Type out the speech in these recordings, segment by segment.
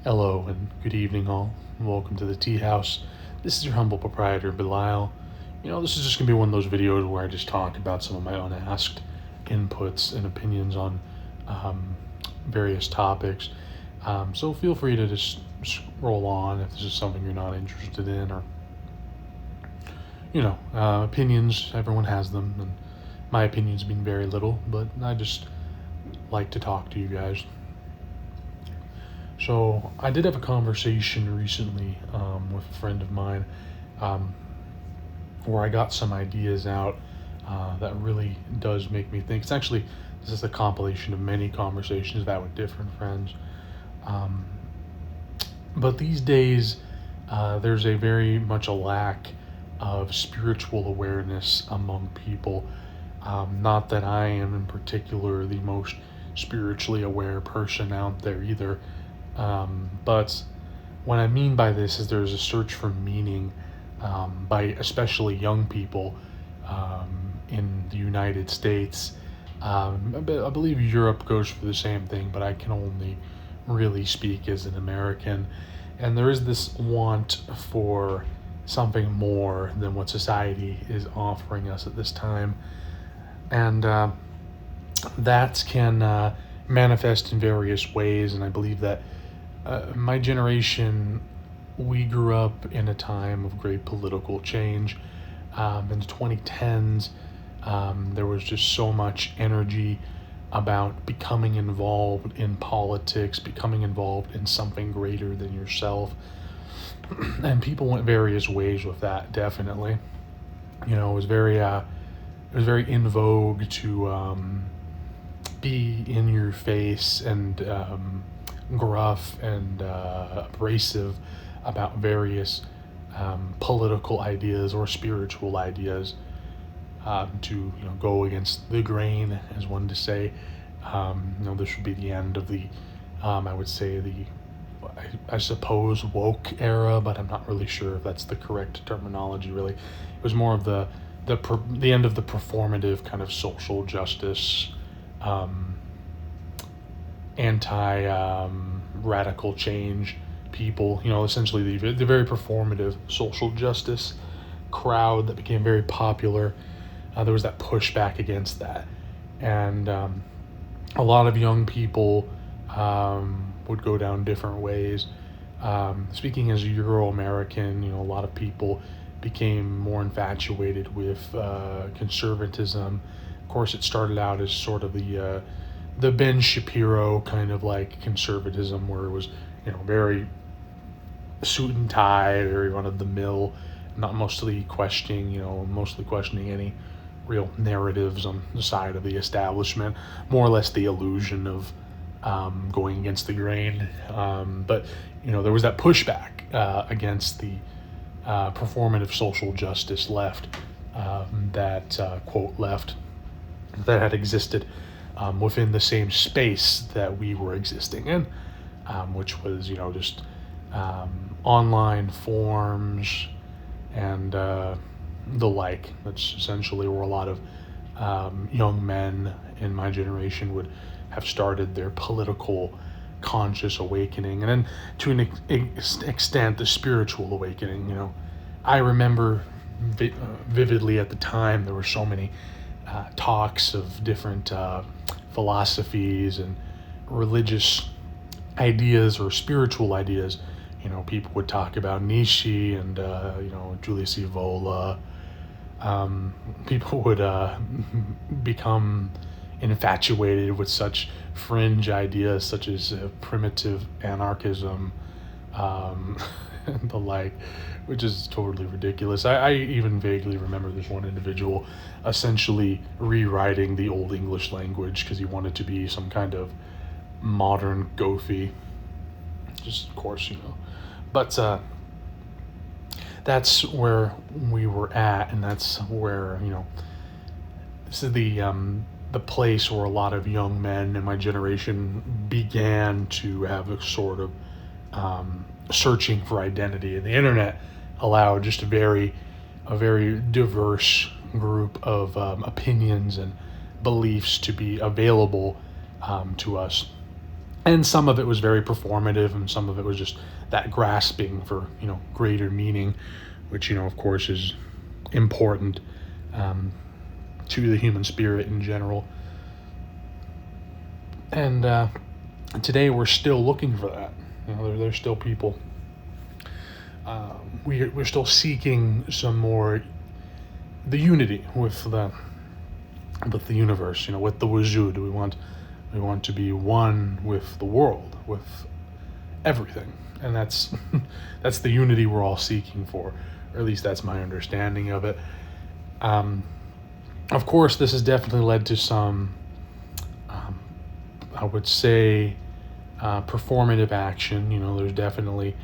Hello and good evening, all. Welcome to the tea house. This is your humble proprietor, Belial. This is just going to be one of those videos where I just talk about some of my unasked inputs and opinions on um, various topics. So feel free to just scroll on if this is something you're not interested in, or, opinions. Everyone has them, and my opinions mean very little, but I just like to talk to you guys. So I did have a conversation recently with a friend of mine um, where I got some ideas out that really does make me think. This is a compilation of many conversations I've had with different friends. Um, but these days, there's a very much a lack of spiritual awareness among people. Not that I am in particular the most spiritually aware person out there either. But what I mean by this is there's a search for meaning by especially young people in the United States. I believe Europe goes for the same thing, but I can only really speak as an American. And there is this want for something more than what society is offering us at this time. And that can manifest in various ways. And I believe that my generation, we grew up in a time of great political change. In the 2010s, there was just so much energy about becoming involved in politics, becoming involved in something greater than yourself. And people went various ways with that, definitely. It was very in vogue to be in your face and gruff and abrasive about various political ideas or spiritual ideas, to go against the grain, as one to say. This would be the end of the I would say I suppose woke era, but I'm not really sure if that's the correct terminology. Really, it was more of the end of the performative kind of social justice, anti radical change people, essentially the very performative social justice crowd that became very popular. There was that pushback against that. And a lot of young people would go down different ways. Speaking as a Euro American, a lot of people became more infatuated with conservatism. Of course, it started out as sort of the Ben Shapiro kind of like conservatism, where it was very suit and tie, very run of the mill, not mostly questioning any real narratives on the side of the establishment, more or less the illusion of going against the grain. But there was that pushback against the performative social justice left, that quote left, that had existed within the same space that we were existing in, which was just online forums and the like. That's essentially where a lot of young men in my generation would have started their political conscious awakening, and then to an extent the spiritual awakening. I remember vividly at the time there were so many talks of different philosophies and religious ideas or spiritual ideas. People would talk about Nietzsche and Julius Evola. People would become infatuated with such fringe ideas such as primitive anarchism, and the like, which is totally ridiculous. I even vaguely remember this one individual essentially rewriting the Old English language because he wanted to be some kind of modern Goethe. Just, of course, But that's where we were at, and that's where, this is the place where a lot of young men in my generation began to have a sort of searching for identity. And the internet allowed just a very diverse group of opinions and beliefs to be available to us. And some of it was very performative, and some of it was just that grasping for, greater meaning, which, of course is important um, to the human spirit in general. And today we're still looking for that. There's still people. We're still seeking some more the unity with the universe. With the wujud. We want to be one with the world, with everything, and that's that's the unity we're all seeking for, or at least that's my understanding of it. Of course, this has definitely led to some, I would say, performative action. There's definitely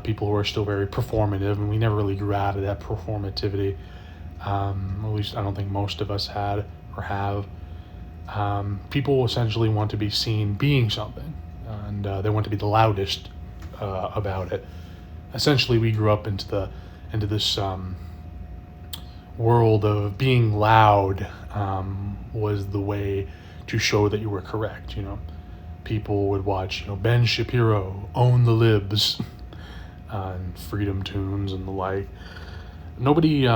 people who are still very performative, and we never really grew out of that performativity. At least I don't think most of us had or have. People essentially want to be seen being something, and they want to be the loudest about it. Essentially, we grew up into this world of being loud was the way to show that you were correct. People would watch, Ben Shapiro, Own the Libs, and Freedom Tunes and the like. Nobody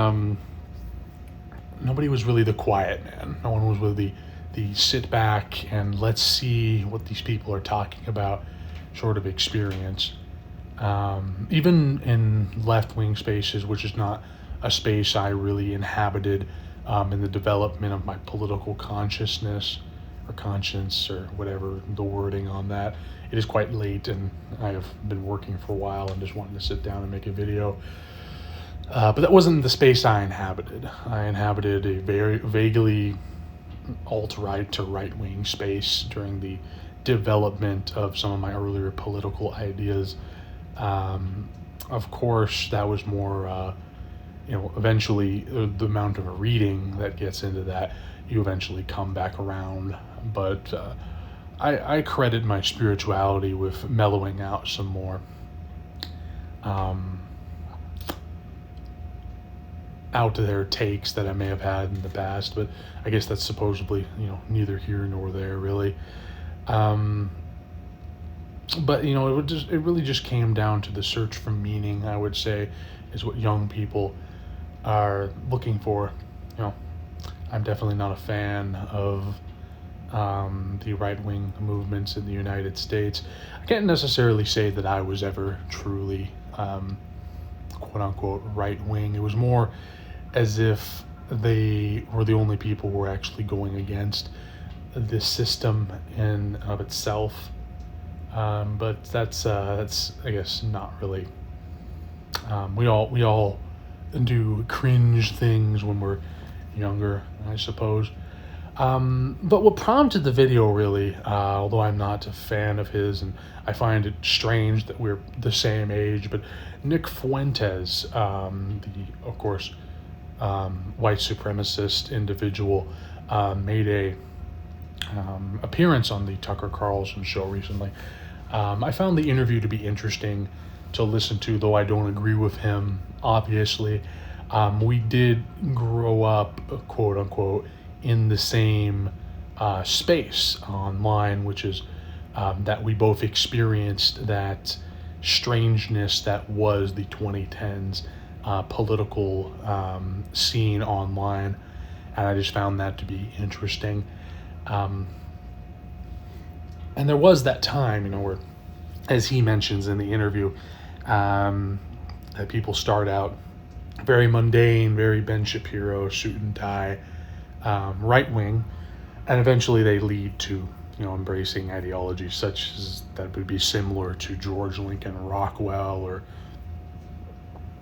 was really the quiet man. No one was really the sit back and let's see what these people are talking about sort of experience. Even in left-wing spaces, which is not a space I really inhabited in the development of my political consciousness or conscience or whatever the wording on that. It is quite late, and I have been working for a while and just wanted to sit down and make a video. But that wasn't the space I inhabited. I inhabited a very vaguely alt-right to right-wing space during the development of some of my earlier political ideas. Of course, that was more, eventually the amount of reading that gets into that, you eventually come back around. But I credit my spirituality with mellowing out some more. Out there takes that I may have had in the past, but I guess that's supposedly, neither here nor there really. But it really just came down to the search for meaning, I would say, is what young people are looking for. I'm definitely not a fan of the right-wing movements in the United States. I can't necessarily say that I was ever truly quote-unquote right-wing. It was more as if they were the only people who were actually going against the system in of itself. But that's I guess not really. We all do cringe things when we're younger, I suppose. But what prompted the video really, although I'm not a fan of his, and I find it strange that we're the same age, but Nick Futentes, of course, white supremacist individual, made a appearance on the Tucker Carlsons show recently. I found the interview to be interesting to listen to, though I don't agree with him, obviously. We did grow up, quote unquote, in the same space online, which is that we both experienced that strangeness that was the 2010s political scene online, and I just found that to be interesting. And there was that time, where, as he mentions in the interview, that people start out very mundane, very Ben Shapiro, suit and tie, right wing, and eventually they lead to embracing ideologies such as that would be similar to George Lincoln Rockwell or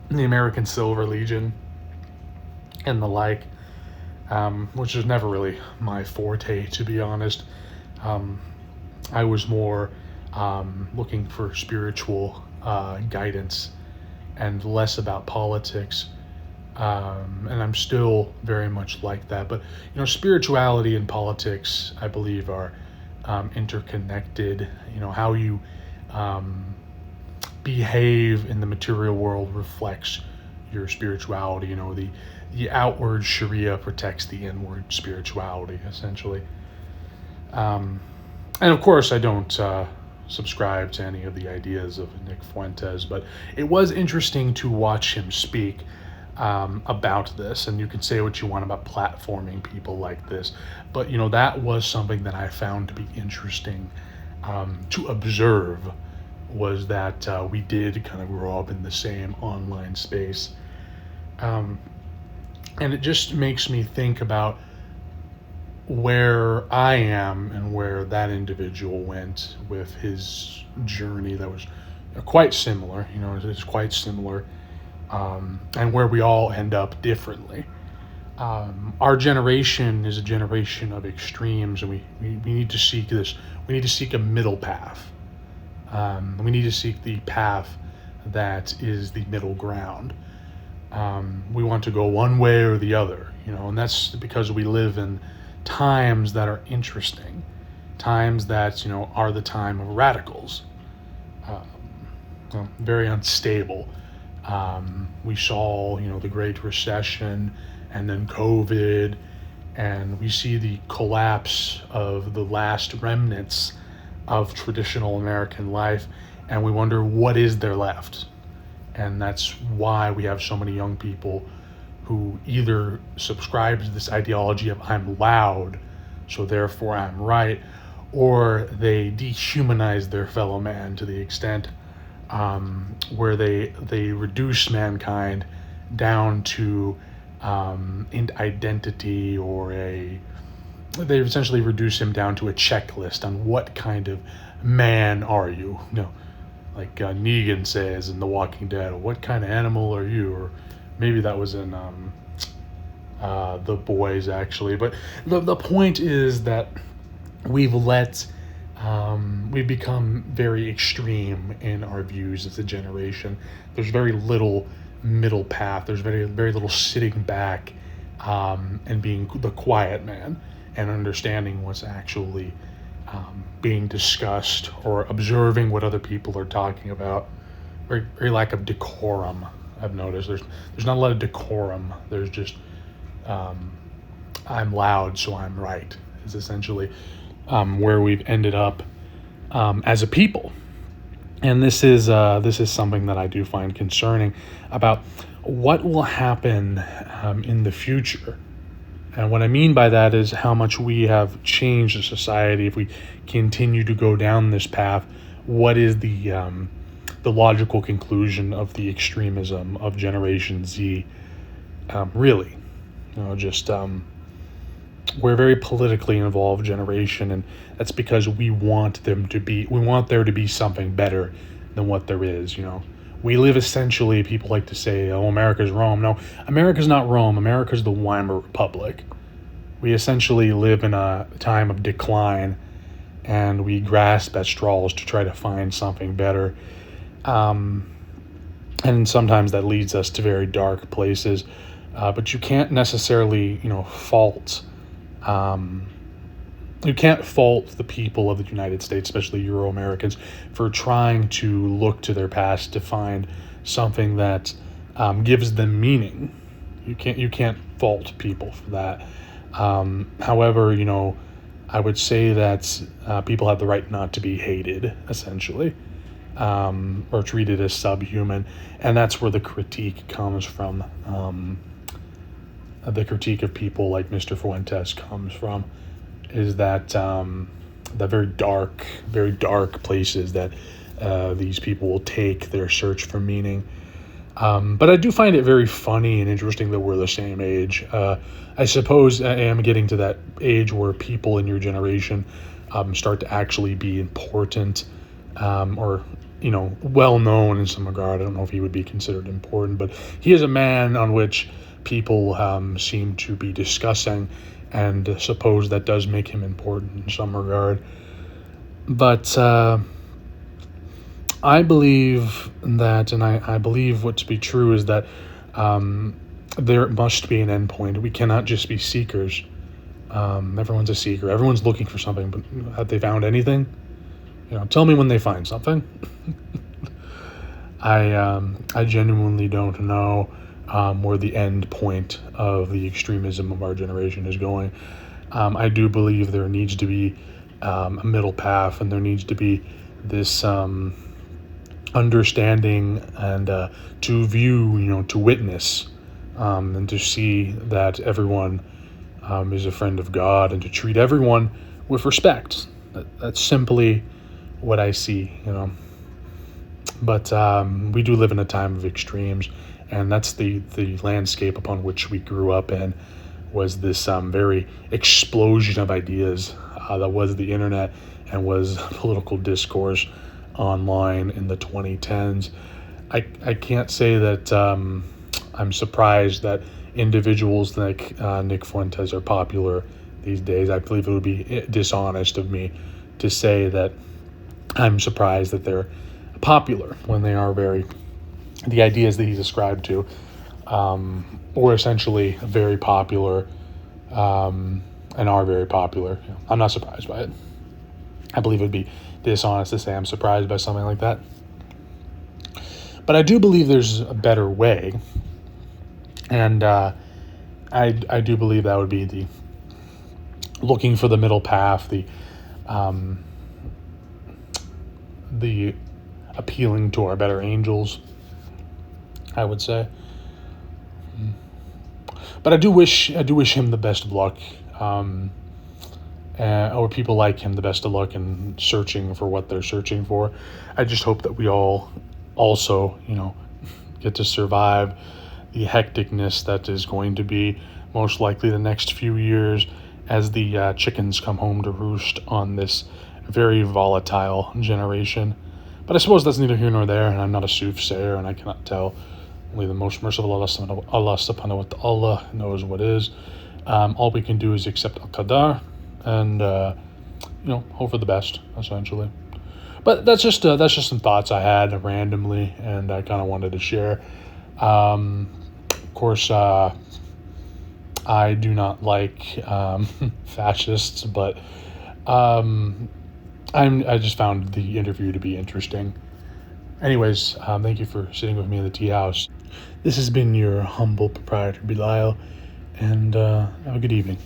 the American Silver Legion and the like, which was never really my forte, to be honest. I was more looking for spiritual guidance and less about politics. And I'm still very much like that. But, spirituality and politics, I believe, are interconnected. How you behave in the material world reflects your spirituality. The outward Sharia protects the inward spirituality, essentially. And of course, I don't subscribe to any of the ideas of Nick Fuentes, but it was interesting to watch him speak about this. And you can say what you want about platforming people like this, but that was something that I found to be interesting to observe. Was that we did kind of grow up in the same online space, and it just makes me think about where I am and where that individual went with his journey that was quite similar. It's quite similar, and where we all end up differently. Our generation is a generation of extremes, and we need to seek this. We need to seek a middle path. We need to seek the path that is the middle ground. We want to go one way or the other, and that's because we live in times that are interesting, times that are the time of radicals, very unstable. We saw the Great Recession and then COVID, and we see the collapse of the last remnants of traditional American life, and we wonder what is there left. And that's why we have so many young people who either subscribe to this ideology of I'm loud, so therefore I'm right, or they dehumanize their fellow man to the extent where they reduce mankind down to an identity, or they essentially reduce him down to a checklist on what kind of man are you. Like Negan says in The Walking Dead, what kind of animal are you? Or maybe that was in The Boys, actually. But the point is that we've become very extreme in our views as a generation. There's very little middle path. There's very, very little sitting back and being the quiet man and understanding what's actually being discussed, or observing what other people are talking about. Very, very lack of decorum. I've noticed there's not a lot of decorum. There's just I'm loud, so I'm right, is essentially where we've ended up as a people. And this is something that I do find concerning about what will happen in the future. And what I mean by that is how much we have changed as society. If we continue to go down this path, what is the logical conclusion of the extremism of Generation Z? Really, we're a very politically involved generation, and that's because we want there to be something better than what there is. We live essentially, people like to say, oh, America's Rome. No, America's not Rome. America's the Weimar Republic. We essentially live in a time of decline, and we grasp at straws to try to find something better. And sometimes that leads us to very dark places. But you can't necessarily, fault. You can't fault the people of the United States, especially Euro-Americans, for trying to look to their past to find something that gives them meaning. You can't fault people for that. However, I would say that people have the right not to be hated, essentially, or treated as subhuman, and that's where the critique comes from. The critique of people like Mr. Fuentes comes from, is that the very dark places that these people will take their search for meaning. But I do find it very funny and interesting that we're the same age. I suppose I am getting to that age where people in your generation start to actually be important, or well known in some regard. I don't know if he would be considered important, but he is a man on which people seem to be discussing, and suppose that does make him important in some regard. But I believe that, and I believe what to be true is that there must be an endpoint. We cannot just be seekers. Everyone's a seeker. Everyone's looking for something, but have they found anything? Tell me when they find something. I genuinely don't know where the end point of the extremism of our generation is going. I do believe there needs to be a middle path, and there needs to be this understanding and to view, to witness, and to see that everyone is a friend of God, and to treat everyone with respect. That's simply what I see, But we do live in a time of extremes, and that's the landscape upon which we grew up in, was this very explosion of ideas that was the internet and was political discourse online in the 2010s. I can't say that I'm surprised that individuals like Nick Fuentes are popular these days. I believe it would be dishonest of me to say that I'm surprised that they're popular when they are the ideas that he described to, or essentially very popular, and are very popular. I'm not surprised by it. I believe it would be dishonest to say I'm surprised by something like that. But I do believe there's a better way, and I do believe that would be the looking for the middle path, the appealing to our better angels, I would say. But I do wish him the best of luck, or people like him the best of luck in searching for what they're searching for. I just hope that we all also, get to survive the hecticness that is going to be most likely the next few years as the chickens come home to roost on this very volatile generation. But I suppose that's neither here nor there, and I'm not a soothsayer, and I cannot tell. Only the most merciful Allah subhanahu wa ta'ala knows what is. All we can do is accept al-qadar and, hope for the best, essentially. But that's just some thoughts I had randomly, and I kind of wanted to share. Of course, I do not like fascists, but I just found the interview to be interesting. Anyways, thank you for sitting with me in the tea house. This has been your humble proprietor, Belial, and have a good evening.